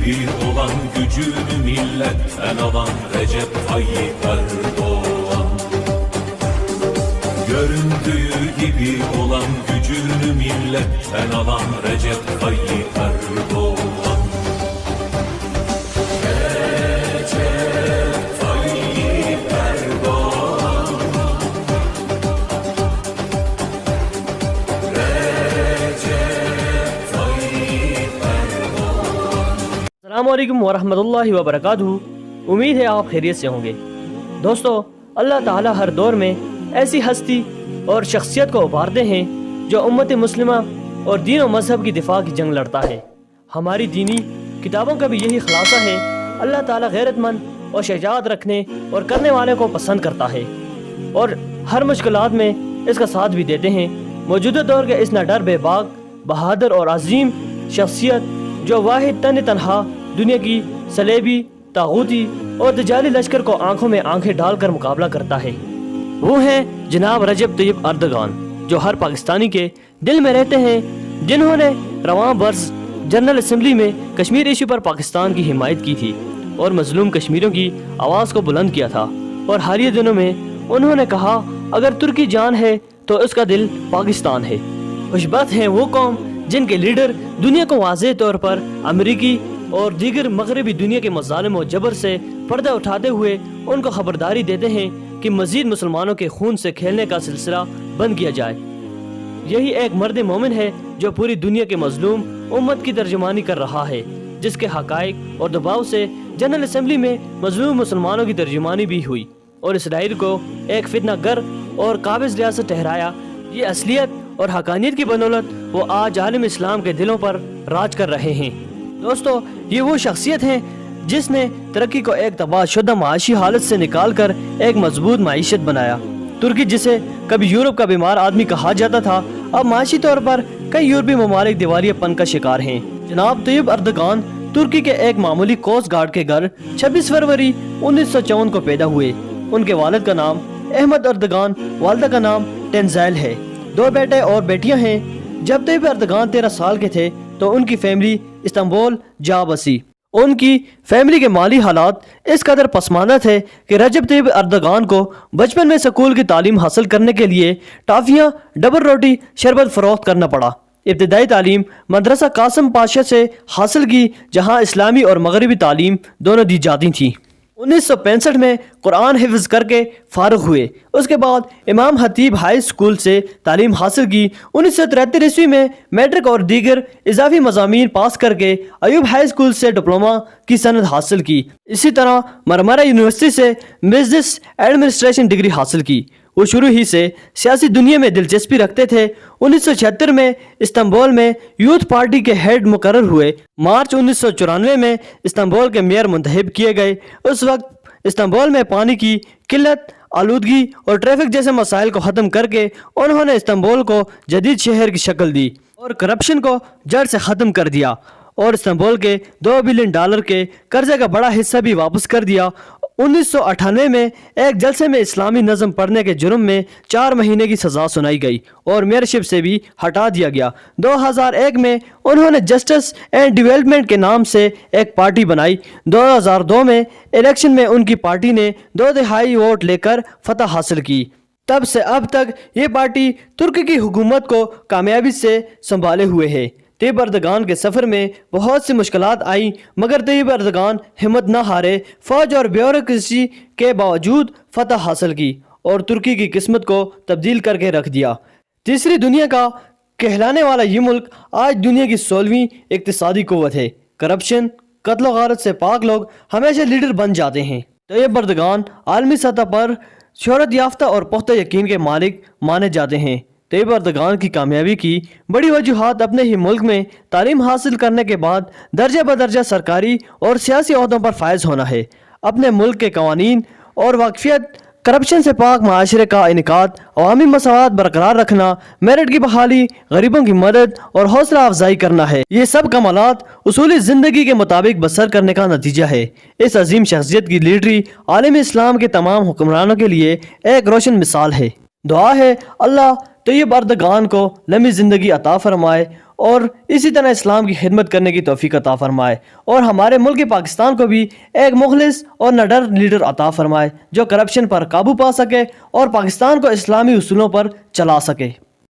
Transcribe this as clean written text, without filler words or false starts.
gibi olan gücünü milletten alan Recep Tayyip Erdoğan. Göründüğü gibi olan gücünü milletten alan Recep Tayyip Erdoğan. Recep Tayyip Erdoğan. Recep Tayyip Erdoğan. अस्सलामुअलैकुम वरहमतुल्लाहि वबरकातुहू। उम्मीद है आप खैरियत से होंगे। दोस्तों, अल्लाह ताला हर दौर में ऐसी हस्ती और शख्सियत को उभारते हैं जो उम्मत मुस्लिमा और दीन और मजहब की दिफा की जंग लड़ता है। हमारी दीनी किताबों का भी यही खुलासा है। अल्लाह ताला गैरतमंद और शजाअत रखने और करने वाले को पसंद करता है और हर मुश्किलात में इसका साथ भी देते हैं। मौजूदा दौर के इस नाडर बेबाक, बहादुर और अजीम शख्सियत जो वाहिद तन तनहा दुनिया की सलेबी, तागूती और दजाली लश्कर को आंखों में आंखें डालकर मुकाबला करता है, वो हैं जनाब रजब तैयब अर्दगान, जो हर पाकिस्तानी के दिल में रहते हैं, जिन्होंने रवां बरस जनरल असम्बली में कश्मीर इशू पर पाकिस्तान की हिमायत की थी और मजलूम कश्मीरियों की आवाज़ को बुलंद किया था। और हालिया दिनों में उन्होंने कहा, अगर तुर्की जान है तो उसका दिल पाकिस्तान है। खुशबख्त हैं वो कौम जिनके लीडर दुनिया को वाज़ेह तौर पर अमेरिकी और दीगर मगरबी दुनिया के मज़ालिम और जबर से पर्दा उठाते हुए उनको खबरदारी देते हैं कि मज़ीद मुसलमानों के खून से खेलने का सिलसिला बंद किया जाए। यही एक मर्द मोमिन है जो पूरी दुनिया के मजलूम उम्मत की तर्जुमानी कर रहा है, जिसके हक़ाइक़ और दबाव से जनरल असम्बली में मजलूम मुसलमानों की तर्जुमानी भी हुई और इसराइल को एक फितना गर और काबिज रियासत ठहराया। ये असलियत और हकानियत की बदौलत वो आज आलम इस्लाम के दिलों पर राज कर रहे हैं। दोस्तों, ये वो शख्सियत हैं जिसने तरक्की को एक तबाहशुदा माशी हालत से निकाल कर एक मजबूत माईशत बनाया। तुर्की, जिसे कभी यूरोप का बीमार आदमी कहा जाता था, अब माशी तौर पर कई यूरोपीय ममालिक दिवालियापन का शिकार हैं। जनाब तैयब अर्दगान तुर्की के एक मामूली कोस्ट गार्ड के घर 26 फरवरी 1954 को पैदा हुए। उनके वालिद का नाम अहमद अर्दगान, वालिदा का नाम टेंजाइल है। 2 बेटे और बेटियां हैं। जब तैयब अर्दगान 13 साल के थे तो उनकी फैमिली इस्तांबुल जा बसी। उनकी फैमिली के माली हालात इस कदर पसमानदा थे कि रजब तैयब अर्दगान को बचपन में स्कूल की तालीम हासिल करने के लिए टाफियाँ, डबल रोटी, शरबत फरोख्त करना पड़ा। इब्तिदाई तालीम मदरसा कासिम पाशा से हासिल की, जहाँ इस्लामी और मगरबी तालीम दोनों दी जाती थी। 1965 में कुरान हिफ्ज़ करके फारुग हुए। उसके बाद इमाम हतीब हाई स्कूल से तालीम हासिल की। 1973 ईस्वी में मैट्रिक और दीगर इजाफी मज़ामीन पास करके अयूब हाई स्कूल से डिप्लोमा की सनद हासिल की। इसी तरह मरमरा यूनिवर्सिटी से बिजनेस एडमिनिस्ट्रेशन डिग्री हासिल की। वो शुरू ही से सियासी दुनिया में दिलचस्पी रखते थे। 1976 में इस्तांबुल में यूथ पार्टी के हेड मुकर्रर हुए। मार्च 1994 में इस्तांबुल के मेयर मुंतखब किए गए। उस वक्त इस्तांबुल में पानी की किल्लत, आलूदगी और ट्रैफिक जैसे मसाइल को ख़त्म करके उन्होंने इस्तांबुल को जदीद शहर की शक्ल दी और करप्शन को जड़ से ख़त्म कर दिया और इस्तांबुल के $2 बिलियन के कर्जे का बड़ा हिस्सा भी वापस कर दिया। 1998 में एक जलसे में इस्लामी नज़म पढ़ने के जुर्म में 4 महीने की सज़ा सुनाई गई और मेयरशिप से भी हटा दिया गया। 2001 में उन्होंने जस्टिस एंड डेवलपमेंट के नाम से एक पार्टी बनाई। 2002 में इलेक्शन में उनकी पार्टी ने 2/3 वोट लेकर फतह हासिल की। तब से अब तक ये पार्टी तुर्की की हुकूमत को कामयाबी से संभाले हुए है। तैयब अर्दगान के सफ़र में बहुत सी मुश्किलात आई, मगर तैयब अर्दगान हिम्मत न हारे। फ़ौज और ब्यूरोक्रेसी के बावजूद फतह हासिल की और तुर्की की किस्मत को तब्दील करके रख दिया। तीसरी दुनिया का कहलाने वाला ये मुल्क आज दुनिया की 16वीं इक़्तिसादी क़ुव्वत है। करप्शन, कत्ल गारत से पाक लोग हमेशा लीडर बन जाते हैं। तैयब अर्दगान आलमी सतह पर शोहरत याफ्ता और पुख्ता यकीन के मालिक माने जाते हैं। तैयब अर्दगान की कामयाबी की बड़ी वजूहात अपने ही मुल्क में तालीम हासिल करने के बाद दर्जा बदर्जा सरकारी और सियासी ओहदों पर फायज होना है। अपने मुल्क के कवानीन और वाकफियत, करप्शन से पाक माशरे का इनकाद, अवामी मसावत बरकरार रखना, मेरिट की बहाली, गरीबों की मदद और हौसला अफजाई करना है। ये सब कमालात उसूली ज़िंदगी के मुताबिक बसर करने का नतीजा है। इस अजीम शख्सियत की लीडरी आलम इस्लाम के तमाम हुक्मरानों के लिए एक रोशन मिसाल है। दुआ है अल्लाह طیب اردگان کو لمبی زندگی عطا فرمائے اور اسی طرح اسلام کی خدمت کرنے کی توفیق عطا فرمائے، اور ہمارے ملک پاکستان کو بھی ایک مخلص اور نڈر لیڈر عطا فرمائے جو کرپشن پر قابو پا سکے اور پاکستان کو اسلامی اصولوں پر چلا سکے۔